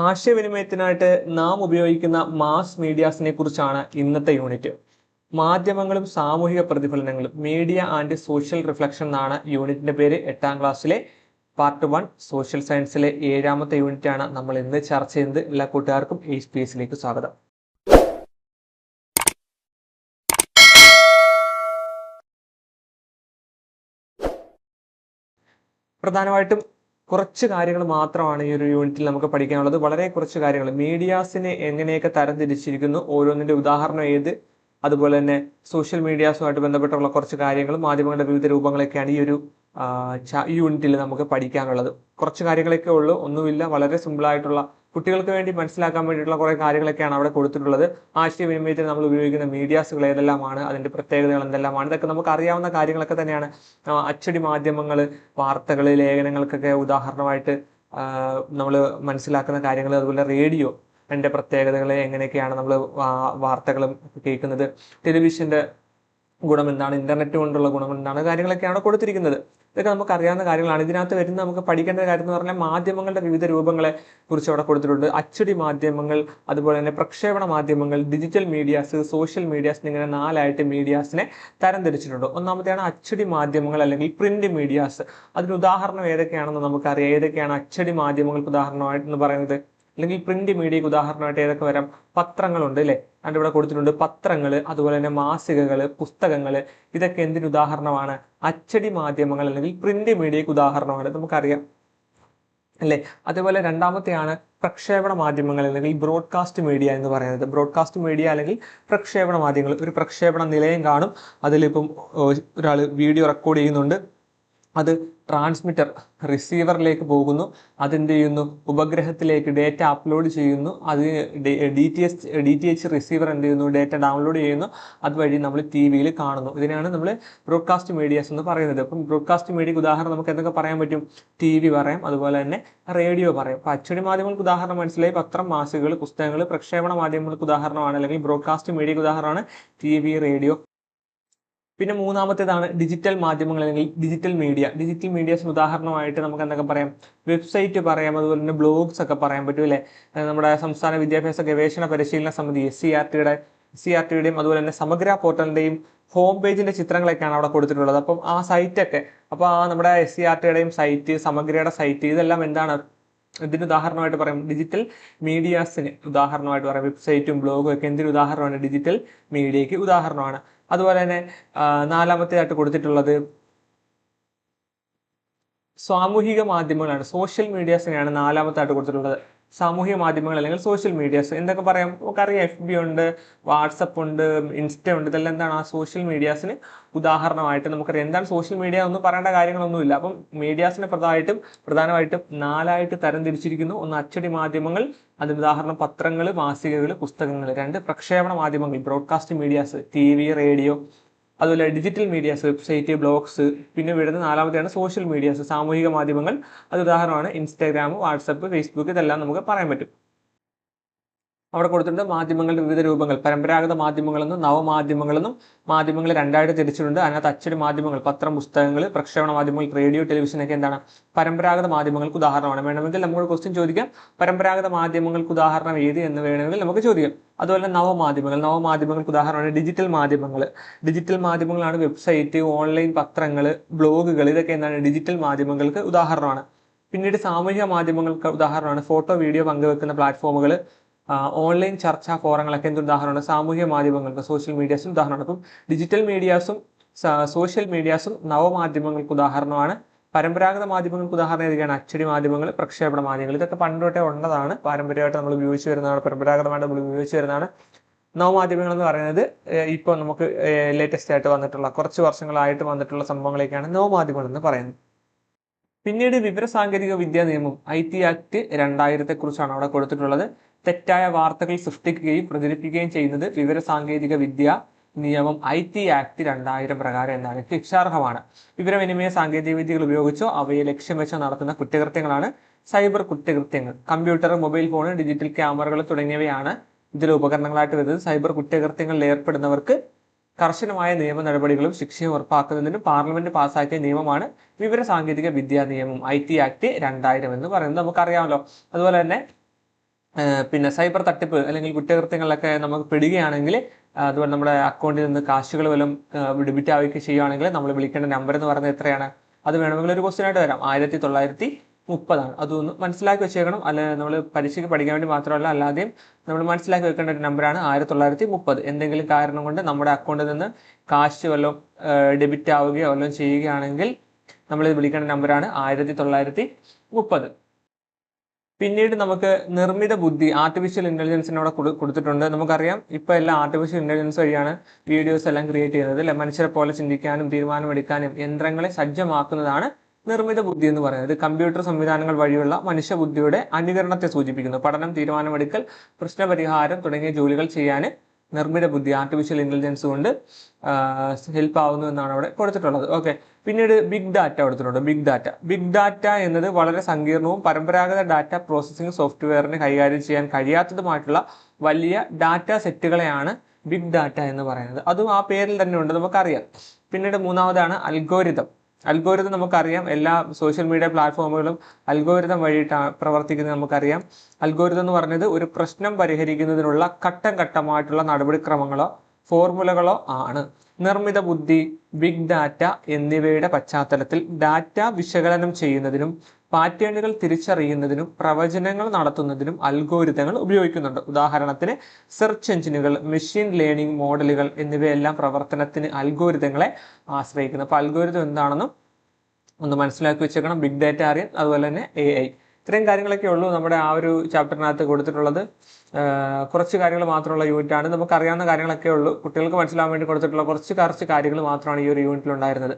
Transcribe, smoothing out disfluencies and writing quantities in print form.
ആശയവിനിമയത്തിനായിട്ട് നാം ഉപയോഗിക്കുന്ന മാസ് മീഡിയാസിനെ കുറിച്ചാണ് ഇന്നത്തെ യൂണിറ്റ്. മാധ്യമങ്ങളും സാമൂഹിക പ്രതിഫലനങ്ങളും, മീഡിയ ആൻഡ് സോഷ്യൽ റിഫ്ലക്ഷൻ എന്നാണ് യൂണിറ്റിന്റെ പേര്. 8ാം ക്ലാസ്സിലെ പാർട്ട് 1 സോഷ്യൽ സയൻസിലെ 7ാമത്തെ യൂണിറ്റ് ആണ് നമ്മൾ ഇന്ന് ചർച്ച ചെയ്യുന്നത്. എല്ലാ കൂട്ടുകാർക്കും HPSലേക്ക് സ്വാഗതം. പ്രധാനമായിട്ടും കുറച്ച് കാര്യങ്ങൾ മാത്രമാണ് ഈ ഒരു യൂണിറ്റിൽ നമുക്ക് പഠിക്കാനുള്ളത്. വളരെ കുറച്ച് കാര്യങ്ങൾ. മീഡിയാസിനെ എങ്ങനെയൊക്കെ തരംതിരിച്ചിരിക്കുന്നു, ഓരോന്നിന്റെ ഉദാഹരണം ഏത്, അതുപോലെ തന്നെ സോഷ്യൽ മീഡിയാസുമായിട്ട് ബന്ധപ്പെട്ടുള്ള കുറച്ച് കാര്യങ്ങളും മാധ്യമങ്ങളുടെ വിവിധ രൂപങ്ങളൊക്കെയാണ് ഈ ഒരു യൂണിറ്റിൽ നമുക്ക് പഠിക്കാനുള്ളത്. കുറച്ച് കാര്യങ്ങളൊക്കെ ഉള്ളൂ, ഒന്നുമില്ല. വളരെ സിമ്പിൾ ആയിട്ടുള്ള കുട്ടികൾക്ക് വേണ്ടി മനസ്സിലാക്കാൻ വേണ്ടിയിട്ടുള്ള കുറേ കാര്യങ്ങളൊക്കെയാണ് അവിടെ കൊടുത്തിട്ടുള്ളത്. ആശയവിനിമയത്തിൽ നമ്മൾ ഉപയോഗിക്കുന്ന മീഡിയാസുകൾ ഏതെല്ലാമാണ്, അതിന്റെ പ്രത്യേകതകൾ എന്തെല്ലാമാണ്, ഇതൊക്കെ നമുക്ക് അറിയാവുന്ന കാര്യങ്ങളൊക്കെ തന്നെയാണ്. അച്ചടി മാധ്യമങ്ങൾ, വാർത്തകൾ, ലേഖനങ്ങൾക്കൊക്കെ ഉദാഹരണമായിട്ട് നമ്മൾ മനസ്സിലാക്കുന്ന കാര്യങ്ങൾ. അതുപോലെ റേഡിയോ, അതിന്റെ പ്രത്യേകതകൾ എങ്ങനെയൊക്കെയാണ് നമ്മൾ വാർത്തകളും കേൾക്കുന്നത്, ടെലിവിഷന്റെ ഗുണം എന്താണ്, ഇന്റർനെറ്റ് കൊണ്ടുള്ള ഗുണം എന്താണ്, കാര്യങ്ങളൊക്കെയാണ് കൊടുത്തിരിക്കുന്നത്. ഇതൊക്കെ നമുക്ക് അറിയാവുന്ന കാര്യങ്ങളാണ്. ഇതിനകത്ത് വരുന്ന നമുക്ക് പഠിക്കേണ്ട കാര്യം എന്ന് പറഞ്ഞാൽ മാധ്യമങ്ങളുടെ വിവിധ രൂപങ്ങളെ കുറിച്ച് അവിടെ കൊടുത്തിട്ടുണ്ട്. അച്ചടി മാധ്യമങ്ങൾ, അതുപോലെ തന്നെ പ്രക്ഷേപണ മാധ്യമങ്ങൾ, ഡിജിറ്റൽ മീഡിയാസ്, സോഷ്യൽ മീഡിയാസ്, ഇങ്ങനെ 4ആയിട്ട് മീഡിയാസിനെ തരംതിരിച്ചിട്ടുണ്ട്. ഒന്നാമത്തെയാണ് അച്ചടി മാധ്യമങ്ങൾ അല്ലെങ്കിൽ പ്രിന്റ് മീഡിയാസ്. അതിന് ഉദാഹരണം ഏതൊക്കെയാണെന്ന് നമുക്കറിയാം. ഏതൊക്കെയാണ് അച്ചടി മാധ്യമങ്ങൾക്ക് ഉദാഹരണമായിട്ടെന്ന് പറയുന്നത്, അല്ലെങ്കിൽ പ്രിന്റ് മീഡിയക്ക് ഉദാഹരണമായിട്ട് ഏതൊക്കെ വരാം? പത്രങ്ങളുണ്ട് അല്ലെ, അതിൻ്റെ ഇവിടെ കൊടുത്തിട്ടുണ്ട്. പത്രങ്ങൾ, അതുപോലെ തന്നെ മാസികകൾ, പുസ്തകങ്ങൾ, ഇതൊക്കെ എന്തിന് ഉദാഹരണമാണ്? അച്ചടി മാധ്യമങ്ങൾ അല്ലെങ്കിൽ പ്രിന്റ് മീഡിയക്ക് ഉദാഹരണമാണ്, നമുക്കറിയാം അല്ലെ. അതേപോലെ രണ്ടാമത്തെയാണ് പ്രക്ഷേപണ മാധ്യമങ്ങൾ അല്ലെങ്കിൽ ബ്രോഡ്കാസ്റ്റ് മീഡിയ എന്ന് പറയുന്നത്. ബ്രോഡ്കാസ്റ്റ് മീഡിയ അല്ലെങ്കിൽ പ്രക്ഷേപണ മാധ്യമങ്ങൾ, ഒരു പ്രക്ഷേപണ നിലയം കാണും, അതിലിപ്പം ഒരാൾ വീഡിയോ റെക്കോർഡ് ചെയ്യുന്നുണ്ട്, അത് ട്രാൻസ്മിറ്റർ റിസീവറിലേക്ക് പോകുന്നു, അതെന്ത് ചെയ്യുന്നു? ഉപഗ്രഹത്തിലേക്ക് ഡേറ്റ അപ്ലോഡ് ചെയ്യുന്നു, അത് DTH റിസീവർ എന്ത് ചെയ്യുന്നു? ഡേറ്റ ഡൗൺലോഡ് ചെയ്യുന്നു, അതുവഴി നമ്മൾ TV-യിൽ കാണുന്നു. ഇതിനാണ് നമ്മൾ ബ്രോഡ്കാസ്റ്റ് മീഡിയാസ് എന്ന് പറയുന്നത്. അപ്പം ബ്രോഡ്കാസ്റ്റ് മീഡിയക്ക് ഉദാഹരണം നമുക്ക് എന്തൊക്കെ പറയാൻ പറ്റും? TV പറയാം, അതുപോലെ തന്നെ റേഡിയോ പറയാം. അപ്പം അച്ചടി മാധ്യമങ്ങൾക്ക് ഉദാഹരണം മനസ്സിലായി. പത്രം, മാസികകൾ, പുസ്തകങ്ങൾ. പ്രക്ഷേപണ മാധ്യമങ്ങൾക്ക് ഉദാഹരണമാണ് അല്ലെങ്കിൽ ബ്രോഡ്കാസ്റ്റ് മീഡിയക്ക് ഉദാഹരണമാണ് TV, റേഡിയോ. പിന്നെ മൂന്നാമത്തേതാണ് ഡിജിറ്റൽ മാധ്യമങ്ങൾ അല്ലെങ്കിൽ ഡിജിറ്റൽ മീഡിയ. ഡിജിറ്റൽ മീഡിയസിന് ഉദാഹരണമായിട്ട് നമുക്ക് എന്തൊക്കെ പറയാം? വെബ്സൈറ്റ് പറയാം, അതുപോലെ തന്നെ ബ്ലോഗ്സ് ഒക്കെ പറയാൻ പറ്റും അല്ലേ. നമ്മുടെ സംസ്ഥാന വിദ്യാഭ്യാസ ഗവേഷണ പരിശീലന സമിതി SCRT-യുടെയും അതുപോലെ തന്നെ സമഗ്ര പോർട്ടലിന്റെയും ഹോം പേജിന്റെ ചിത്രങ്ങളൊക്കെയാണ് അവിടെ കൊടുത്തിട്ടുള്ളത്. അപ്പം ആ സൈറ്റൊക്കെ, അപ്പോൾ നമ്മുടെ SCRT-യുടെയും സൈറ്റ്, സമഗ്രയുടെ സൈറ്റ്, ഇതെല്ലാം എന്താണ്? ഇതിന് ഉദാഹരണമായിട്ട് പറയാം. ഡിജിറ്റൽ മീഡിയാസിന് ഉദാഹരണമായിട്ട് പറയാം. വെബ്സൈറ്റും ബ്ലോഗും ഒക്കെ എന്തിന് ഉദാഹരണമാണ്? ഡിജിറ്റൽ മീഡിയയ്ക്ക് ഉദാഹരണമാണ്. അതുപോലെ തന്നെ നാലാമത്തേതായിട്ട് കൊടുത്തിട്ടുള്ളത് സാമൂഹിക മാധ്യമങ്ങളാണ്. സോഷ്യൽ മീഡിയാസിനെയാണ് നാലാമത്തായിട്ട് കൊടുത്തിട്ടുള്ളത്. സാമൂഹിക മാധ്യമങ്ങൾ അല്ലെങ്കിൽ സോഷ്യൽ മീഡിയാസ് എന്തൊക്കെ പറയാം? നമുക്കറിയാം, FB ഉണ്ട്, വാട്സപ്പ് ഉണ്ട്, ഇൻസ്റ്റ ഉണ്ട്. ഇതെല്ലാം എന്താണ്? ആ സോഷ്യൽ മീഡിയാസിന് ഉദാഹരണമായിട്ട് നമുക്കറിയാം. എന്താണ് സോഷ്യൽ മീഡിയ? ഒന്നും പറയേണ്ട കാര്യങ്ങളൊന്നുമില്ല. അപ്പം മീഡിയാസിനെ പ്രധാനമായിട്ടും 4ആയിട്ട് തരംതിരിച്ചിരിക്കുന്നു. ഒന്ന് അച്ചടി മാധ്യമങ്ങൾ, അതിന് ഉദാഹരണം പത്രങ്ങൾ, മാസികകൾ, പുസ്തകങ്ങൾ. 2 പ്രക്ഷേപണ മാധ്യമങ്ങൾ, ബ്രോഡ്കാസ്റ്റ് മീഡിയാസ്, TV, റേഡിയോ. അതുപോലെ ഡിജിറ്റൽ മീഡിയാസ്, വെബ്സൈറ്റ്, ബ്ലോഗ്സ്. പിന്നെ വരുന്ന 4മത്തെയാണ് സോഷ്യൽ മീഡിയാസ്, സാമൂഹിക മാധ്യമങ്ങൾ. അത് ഉദാഹരണമാണ് ഇൻസ്റ്റാഗ്രാം, വാട്സപ്പ്, ഫേസ്ബുക്ക്. ഇതെല്ലാം നമുക്ക് പറയാൻ പറ്റും. അവിടെ കൊടുത്തിട്ടുണ്ട് മാധ്യമങ്ങളുടെ വിവിധ രൂപങ്ങൾ. പരമ്പരാഗത മാധ്യമങ്ങളെന്നും നവമാധ്യമങ്ങളെന്നും മാധ്യമങ്ങൾ 2ആയിട്ട് തിരിച്ചിട്ടുണ്ട്. അതിനകത്ത് അച്ചടി മാധ്യമങ്ങൾ, പത്രം, പുസ്തകങ്ങൾ, പ്രക്ഷേപണ മാധ്യമങ്ങൾ, റേഡിയോ, ടെലിവിഷൻ ഒക്കെ എന്താണ്? പരമ്പരാഗത മാധ്യമങ്ങൾക്ക് ഉദാഹരണമാണ്. വേണമെങ്കിൽ നമുക്ക് ക്വസ്റ്റ്യൻ ചോദിക്കാം, പരമ്പരാഗത മാധ്യമങ്ങൾക്ക് ഉദാഹരണം ഏത് എന്ന് വേണമെങ്കിൽ നമുക്ക് ചോദിക്കാം. അതുപോലെ നവമാധ്യമങ്ങൾക്ക് ഉദാഹരണമാണ് ഡിജിറ്റൽ മാധ്യമങ്ങൾ. ഡിജിറ്റൽ മാധ്യമങ്ങളാണ് വെബ്സൈറ്റ്, ഓൺലൈൻ പത്രങ്ങൾ, ബ്ലോഗുകൾ. ഇതൊക്കെ എന്താണ്? ഡിജിറ്റൽ മാധ്യമങ്ങൾക്ക് ഉദാഹരണമാണ്. പിന്നീട് സാമൂഹിക മാധ്യമങ്ങൾക്ക് ഉദാഹരണമാണ് ഫോട്ടോ, വീഡിയോ പങ്കുവെക്കുന്ന പ്ലാറ്റ്ഫോമുകൾ, ഓൺലൈൻ ചർച്ചാ ഫോറങ്ങളൊക്കെ എന്ത് ഉദാഹരണമാണ്? സാമൂഹിക മാധ്യമങ്ങൾക്ക്, സോഷ്യൽ മീഡിയാസിന് ഉദാഹരണമാണ്. അപ്പം ഡിജിറ്റൽ മീഡിയാസും സോഷ്യൽ മീഡിയാസും നവമാധ്യമങ്ങൾക്ക് ഉദാഹരണമാണ്. പരമ്പരാഗത മാധ്യമങ്ങൾക്ക് ഉദാഹരണം ഏതൊക്കെയാണ്? അച്ചടി മാധ്യമങ്ങൾ, പ്രക്ഷേപണ മാധ്യമങ്ങൾ. ഇതൊക്കെ പണ്ട് തൊട്ടേ ഉള്ളതാണ്, പാരമ്പര്യമായിട്ട് നമ്മൾ ഉപയോഗിച്ച് വരുന്നതാണ്, പരമ്പരാഗതമായിട്ട് നമ്മൾ ഉപയോഗിച്ച് വരുന്നതാണ്. നവമാധ്യമങ്ങൾ എന്ന് പറയുന്നത് ഇപ്പോൾ നമുക്ക് ലേറ്റസ്റ്റ് ആയിട്ട് വന്നിട്ടുള്ള, കുറച്ച് വർഷങ്ങളായിട്ട് വന്നിട്ടുള്ള സംഭവങ്ങളൊക്കെയാണ് നവമാധ്യമങ്ങൾ എന്ന് പറയുന്നത്. പിന്നീട് വിവരസാങ്കേതിക വിദ്യാ നിയമം IT ആക്ട് 2000 കുറിച്ചാണ് അവിടെ കൊടുത്തിട്ടുള്ളത്. തെറ്റായ വാർത്തകൾ സൃഷ്ടിക്കുകയും പ്രചരിപ്പിക്കുകയും ചെയ്യുന്നത് വിവരസാങ്കേതിക വിദ്യ നിയമം IT ആക്ട് 2000 പ്രകാരം എന്താണ്? ശിക്ഷാർഹമാണ്. വിവരവിനിമയ സാങ്കേതിക വിദ്യകൾ ഉപയോഗിച്ചോ അവയെ ലക്ഷ്യം വെച്ചോ നടത്തുന്ന കുറ്റകൃത്യങ്ങളാണ് സൈബർ കുറ്റകൃത്യങ്ങൾ. കമ്പ്യൂട്ടർ, മൊബൈൽ ഫോൺ, ഡിജിറ്റൽ ക്യാമറകൾ തുടങ്ങിയവയാണ് ഇതിലെ ഉപകരണങ്ങളായിട്ട് വരുന്നത്. സൈബർ കുറ്റകൃത്യങ്ങളിൽ ഏർപ്പെടുന്നവർക്ക് കർശനമായ നിയമ നടപടികളും ശിക്ഷയും ഉറപ്പാക്കുന്നതിന് പാർലമെന്റ് പാസാക്കിയ നിയമമാണ് വിവരസാങ്കേതിക വിദ്യാ നിയമം, IT ആക്ട് 2000 എന്ന് പറയുന്നത്. നമുക്കറിയാമല്ലോ. അതുപോലെ തന്നെ പിന്നെ സൈബർ തട്ടിപ്പ് അല്ലെങ്കിൽ കുറ്റകൃത്യങ്ങളിലൊക്കെ നമുക്ക് പെടുകയാണെങ്കിൽ അതുപോലെ നമ്മുടെ അക്കൗണ്ടിൽ നിന്ന് കാശുകൾ വല്ലതും ഡെബിറ്റ് ആവുകയൊക്കെ ചെയ്യുകയാണെങ്കിൽ നമ്മൾ വിളിക്കേണ്ട നമ്പർ എന്ന് പറയുന്നത് എത്രയാണ്? അത് വേണമെങ്കിൽ ഒരു ക്വസ്റ്റ്യൻ ആയിട്ട് വരാം. 1930 അതൊന്ന് മനസ്സിലാക്കി വെച്ചേക്കണം. അല്ല, നമ്മൾ പരീക്ഷയ്ക്ക് പഠിക്കാൻ വേണ്ടി മാത്രമല്ല, അല്ലാതെയും നമ്മൾ മനസ്സിലാക്കി വെക്കേണ്ട ഒരു നമ്പറാണ് 1930. എന്തെങ്കിലും കാരണം കൊണ്ട് നമ്മുടെ അക്കൗണ്ടിൽ നിന്ന് കാശ് വല്ലതും ഡെബിറ്റ് ആവുകയോ വല്ലതും ചെയ്യുകയാണെങ്കിൽ നമ്മൾ വിളിക്കേണ്ട നമ്പറാണ് 1930. പിന്നീട് നമുക്ക് നിർമ്മിത ബുദ്ധി, ആർട്ടിഫിഷ്യൽ ഇന്റലിജൻസിനോട് കൊടുത്തിട്ടുണ്ട്. നമുക്കറിയാം ഇപ്പൊ എല്ലാം ആർട്ടിഫിഷ്യൽ ഇന്റലിജൻസ് വഴിയാണ് വീഡിയോസ് എല്ലാം ക്രിയേറ്റ് ചെയ്യുന്നത് അല്ലെ. മനുഷ്യരെ പോലെ ചിന്തിക്കാനും തീരുമാനമെടുക്കാനും യന്ത്രങ്ങളെ സജ്ജമാക്കുന്നതാണ് നിർമ്മിത ബുദ്ധി എന്ന് പറയുന്നത്. കമ്പ്യൂട്ടർ സംവിധാനങ്ങൾ വഴിയുള്ള മനുഷ്യബുദ്ധിയുടെ അനുകരണത്തെ സൂചിപ്പിക്കുന്നു. പഠനം, തീരുമാനമെടുക്കൽ, പ്രശ്നപരിഹാരം തുടങ്ങിയ ജോലികൾ ചെയ്യാൻ നിർമ്മിത ബുദ്ധി, ആർട്ടിഫിഷ്യൽ ഇന്റലിജൻസ് കൊണ്ട് ഹെൽപ്പ് ആവുന്നു എന്നാണ് അവിടെ കൊടുത്തിട്ടുള്ളത്. ഓക്കെ, പിന്നീട് ബിഗ് ഡാറ്റ കൊടുത്തിട്ടുണ്ട്. ബിഗ് ഡാറ്റ എന്നത് വളരെ സങ്കീർണവും പരമ്പരാഗത ഡാറ്റ പ്രോസസ്സിംഗ് സോഫ്റ്റ്വെയറിന് കൈകാര്യം ചെയ്യാൻ കഴിയാത്തതുമായിട്ടുള്ള വലിയ ഡാറ്റ സെറ്റുകളെയാണ് ബിഗ് ഡാറ്റ എന്ന് പറയുന്നത്. അതും ആ പേരിൽ തന്നെ ഉണ്ട്, നമുക്കറിയാം. പിന്നീട് മൂന്നാമതാണ് അൽഗോരിതം. നമുക്കറിയാം, എല്ലാ സോഷ്യൽ മീഡിയ പ്ലാറ്റ്ഫോമുകളും അൽഗോരിതം വഴിയിട്ടാണ് പ്രവർത്തിക്കുന്നത്. നമുക്കറിയാം അൽഗോരിതം എന്ന് പറഞ്ഞത് ഒരു പ്രശ്നം പരിഹരിക്കുന്നതിനുള്ള ഘട്ടം ഘട്ടമായിട്ടുള്ള നടപടിക്രമങ്ങളോ ഫോർമുലകളോ ആണ്. നിർമ്മിത ബുദ്ധി, ബിഗ് ഡാറ്റ എന്നിവയുടെ പശ്ചാത്തലത്തിൽ ഡാറ്റ വിശകലനം ചെയ്യുന്നതിനും പാറ്റേണുകൾ തിരിച്ചറിയുന്നതിനും പ്രവചനങ്ങൾ നടത്തുന്നതിനും അൽഗോരിതങ്ങൾ ഉപയോഗിക്കുന്നുണ്ട്. ഉദാഹരണത്തിന് സെർച്ച് എഞ്ചിനുകൾ, മെഷീൻ ലേണിംഗ് മോഡലുകൾ എന്നിവയെല്ലാം പ്രവർത്തനത്തിന് അൽഗോരിതങ്ങളെ ആശ്രയിക്കുന്നു. അപ്പോൾ അൽഗോരിതം എന്താണെന്നും ഒന്ന് മനസ്സിലാക്കി വെച്ചേക്കണം. ബിഗ് ഡാറ്റ അറിയാം, അതുപോലെ തന്നെ AI. ഇത്രയും കാര്യങ്ങളൊക്കെ ഉള്ളൂ നമ്മുടെ ആ ഒരു ചാപ്റ്ററിനകത്ത് കൊടുത്തിട്ടുള്ളത്. കുറച്ച് കാര്യങ്ങൾ മാത്രമുള്ള യൂണിറ്റാണ്. നമുക്കറിയാവുന്ന കാര്യങ്ങളൊക്കെ ഉള്ളൂ. കുട്ടികൾക്ക് മനസ്സിലാവാൻ വേണ്ടി കൊടുത്തിട്ടുള്ള കുറച്ച് കാര്യങ്ങൾ മാത്രമാണ് ഈ ഒരു യൂണിറ്റിൽ ഉണ്ടായിരുന്നത്.